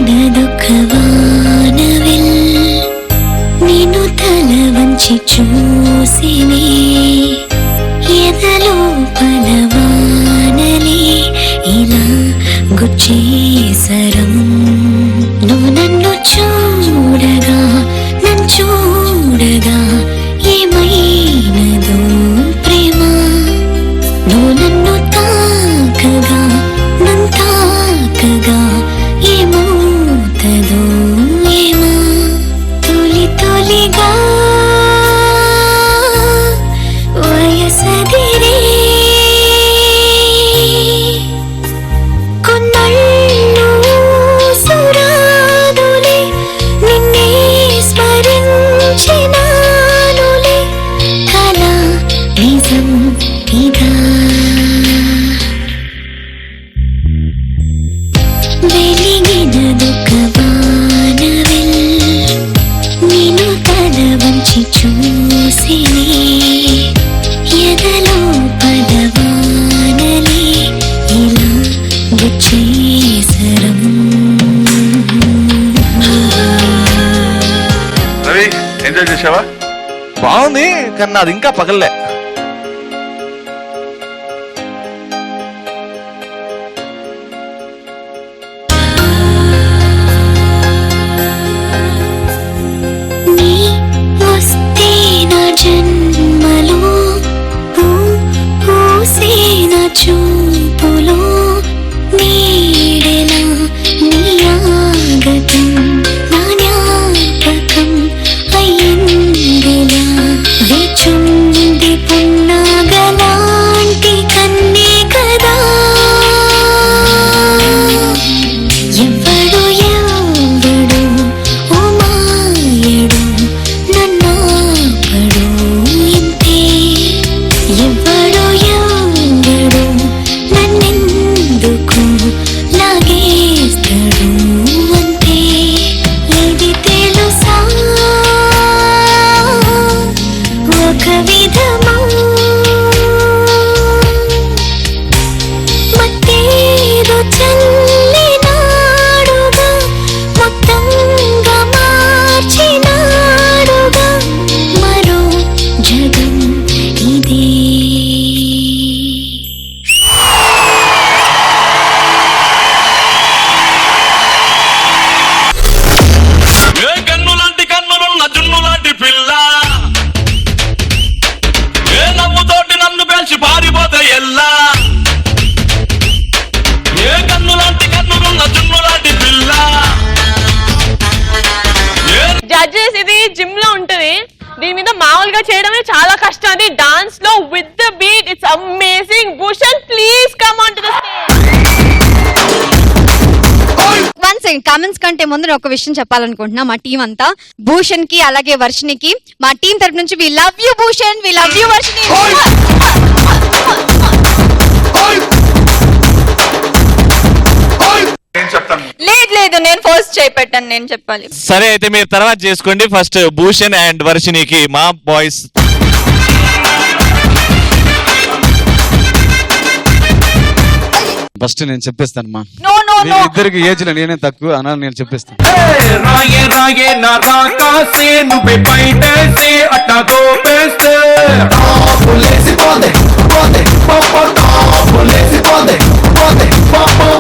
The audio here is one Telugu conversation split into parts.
వెలిగినదొక వానవిల్ నిన్ను తల వంచి చూసినే ఎదలో పలవానలే ఇలా గుచ్చేసరం నువ్వు నన్ను చూడగా నన్ను చూడగా ఏమైనదో ప్రేమ నువ్వు నన్ను తాకగా నన్ను తాకగా ఏమవుతదో ఏమా తొలి తొలిగా వయసదిరే కొన్నళ్ళు సురాదులే నిన్నే స్మరించినానులే కల నిజం ఇదా వెలిగినదొక వానవిల్ నిన్ను తల వంచి చూసినే ఎదలో పదవానలే ఇలా గుచ్చేసరం రవి ఎంజాయ్ చేసావా? బాగుంది కానీ అది ఇంకా పగల్లే. నీ వస్తే నా జన్మలో పూసే నా చూపులో నీడెలా నీ ఆగతం నా జ్ఞాపకం అయ్యిందిలా వేచుంది పున్నాగలాంటి కన్నే కదా ఎవడు ఎవడు ఓ మాయడు నన్నాపడు ఇంతే ఎవడు ఎవడు నన్నెందుకు లాగేస్తాడు అంతే ఇది తెలుసా ఒక విధమా మత్తేదో చల్లినాడుగా మొత్తంగా మార్చినాడుగా మరో జగం ఇదే ఏ కన్నులాంటి కన్నులున్న జున్నులాంటి పిల్ల ఏ నవ్వుతోటి నన్ను పేల్చి పారిపోతే ఎల్లా ఏ కన్నులాంటి కన్నులున్న జున్నులాంటి పిల్ల జడ్జెస్ ఇది జిమ్ లో ఉంటది, దీని మీద మామూలుగా చేయడమే చాలా కష్టం. అది డాన్స్ లో with the beat it's amazing. Bhushan please come on to the stage. One second, comments కంటే ముందు ఒక విషయం చెప్పాలనుకుంటున్నా. మా టీం అంతా భూషణ్ కి అలాగే వర్షినికి మా టీం తరపు నుంచి we love you Bhushan, we love you Varshini. నేను చెప్తాను. లేదు లేదు, నేను ఫస్ట్ చేపెట్టాను, నేను చెప్పాలి. సరే అయితే మీరు తర్వాత చేసుకోండి. ఫస్ట్ భూషణ్ అండ్ వర్షినికి మా బాయ్స్. ఫస్ట్ నేను చెప్పేస్తాను మా నో నో నో, ఇద్దరికి ఏజ్ లో నేనే తక్కువ అన్నా, నేను చెప్పేస్తాను. రాయే రాయే నా రాకాసే నువ్వే బయటేసే అట్టా దోపేస్తే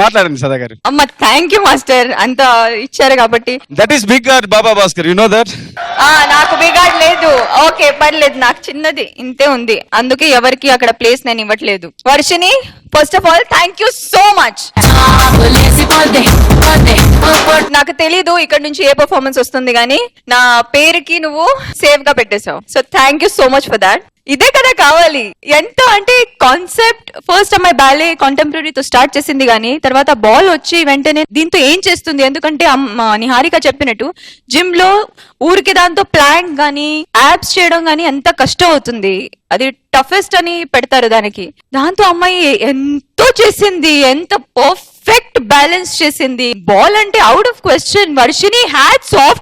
మాట్లాడండి సదా గారు. అమ్మ థ్యాంక్ యూ మాస్టర్, అంత ఇచ్చారు కాబట్టి. దట్ ఈస్ బిగ్ గార్డ్ Baba Bhaskar, you know that. నాకు బిగాడ్ లేదు, ఓకే పర్లేదు, నాకు చిన్నది ఇంతే ఉంది, అందుకే ఎవరికి అక్కడ ప్లేస్ నేను ఇవ్వట్లేదు. Varshini first of all thank you so much. నాకు తెలీదు ఇక్కడ నుంచి ఏ పర్ఫార్మెన్స్ వస్తుంది కానీ నా పేరుకి నువ్వు సేవ్ గా పెట్టేశావు, so thank you so much for that. ఇదే కదా కావాలి. ఎంత అంటే కాన్సెప్ట్ ఫస్ట్ అమ్మాయి బ్యాలే కాంటెంపరీతో స్టార్ట్ చేసింది కానీ తర్వాత బాల్ వచ్చి వెంటనే దీంతో ఏం చేస్తుంది, ఎందుకంటే నిహారిక చెప్పినట్టు జిమ్ లో ఊరికి దాంతో ప్లాంక్ గానీ యాప్స్ చేయడం గానీ ఎంత కష్టం అవుతుంది, అది టఫెస్ట్ అని పెడతారు దానికి. దాంతో అమ్మాయి ఎంతో చేసింది, ఎంత పర్ఫెక్ట్ బ్యాలెన్స్ చేసింది. బాల్ అంటే out of question. Varshini hats off.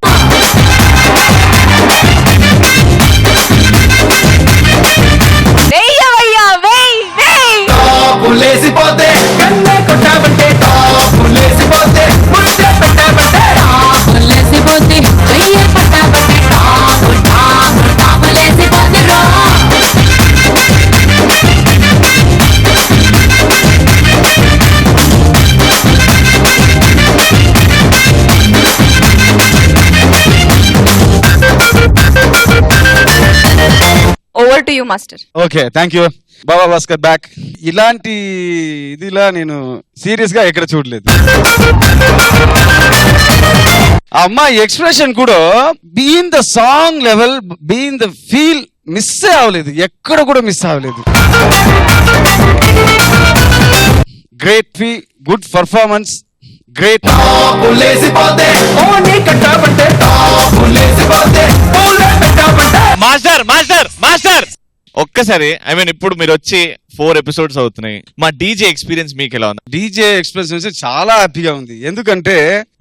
వెయ్యవయ్యా, వెయ్యి వెయ్యి. లేసిపోతే కన్నే కొట్టావంటే టాపు లేసిపోతే ముద్ద పెట్టావంటే over to you master. Okay thank you Baba Bhaskar back. ఇలాంటి ఇదిలా నేను సీరియస్ గా ఎక్కడ చూడలేదు. ఆ అమ్మాయి ఎక్స్ప్రెషన్ కూడా been the song level, been the feel miss అవ్వలేదు, ఎక్కడ కూడా మిస్ అవ్వలేదు. గ్రేట్ ఫీ, good performance, great. Master master master ఒక్కసారి ఐ మీన్ ఇప్పుడు మీరు వచ్చి 4 ఎపిసోడ్స్ అవుతున్నాయి. మా డీజే ఎక్స్పీరియన్స్ మీకు ఎలా ఉంది? డీజే ఎక్స్ప్రెస్ చాలా హ్యాపీగా ఉంది. ఎందుకంటే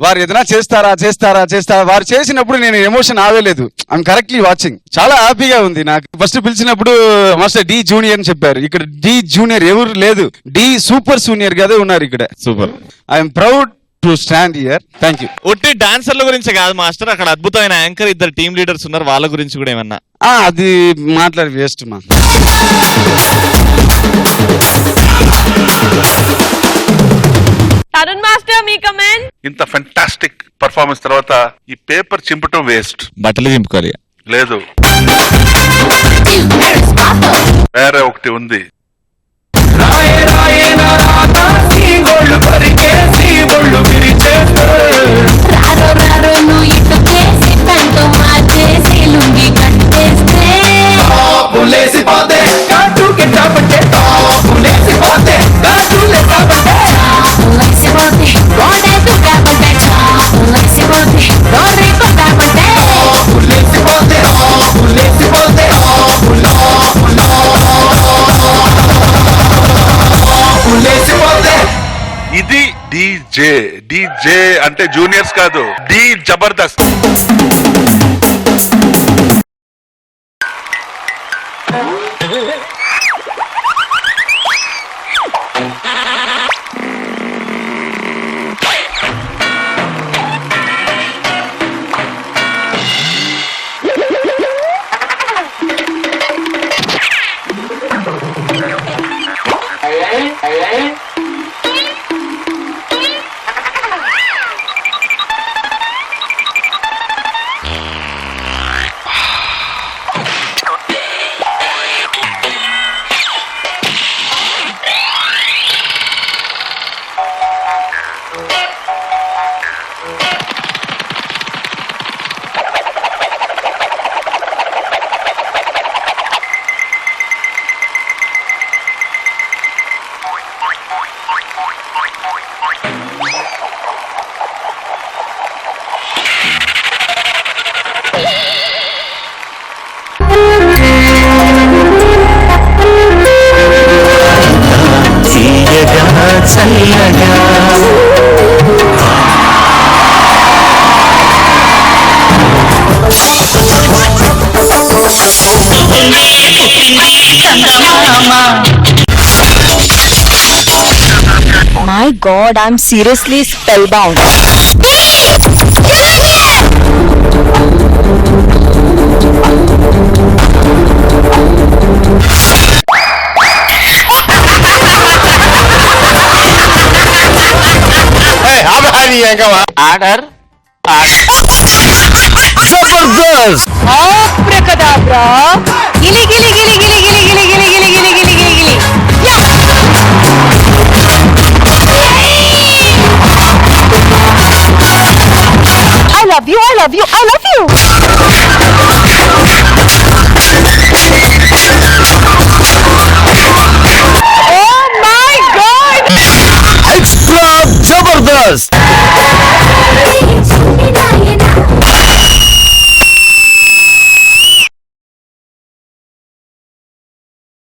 వారు ఏదైనా చేస్తారా వారు చేసినప్పుడు నేను ఎమోషన్ ఆవేలేదు. I'm correctly watching. చాలా హ్యాపీగా ఉంది నాకు. ఫస్ట్ పిలిచినప్పుడు మాస్టర్ డి జూనియర్ అని చెప్పారు. ఇక్కడ డి జూనియర్ ఎవరు లేదు, డి సూపర్ సూనియర్ గానే ఉన్నారు ఇక్కడ. Super. I'm proud to stand here. Thank you. ఒట్టి డాన్సర్ల గురించి కాదు మాస్టర్, అక్కడ అద్భుతమైన యాంకర్ 2 టీమ్ లీడర్స్ ఉన్నారు, వాళ్ళ గురించి కూడా ఏమన్నా? అది మాట్లాడి వేస్ట్ మా. తరుణ్ మాస్టర్ మీ కమెంట్. ఇంత ఫెంటాస్టిక్ పర్ఫార్మెన్స్ తర్వాత ఈ పేపర్ చింపటం వేస్ట్. బట్టలు చింపుకోవాలి. లేదు, వేరే ఒకటి ఉంది. రారో నువ్వు ఇటు చేసి తంటూ మార్చేసి లుంగి కట్టేస్తే లసిపోతే గోడే దుకాపంటే లసిపోతే గోరే కొట్టాపంటే ఇది డీజే. డీజే అంటే జూనియర్స్ కాదు, D Jabardasth. My God, I'm seriously spellbound. Order Jabardasth. Abracadabra. Gili gili gili gili gili gili gili gili gili gili gili gili. Yeah. I love you. I love you. I love you. Oh my God. Extra Jabardast.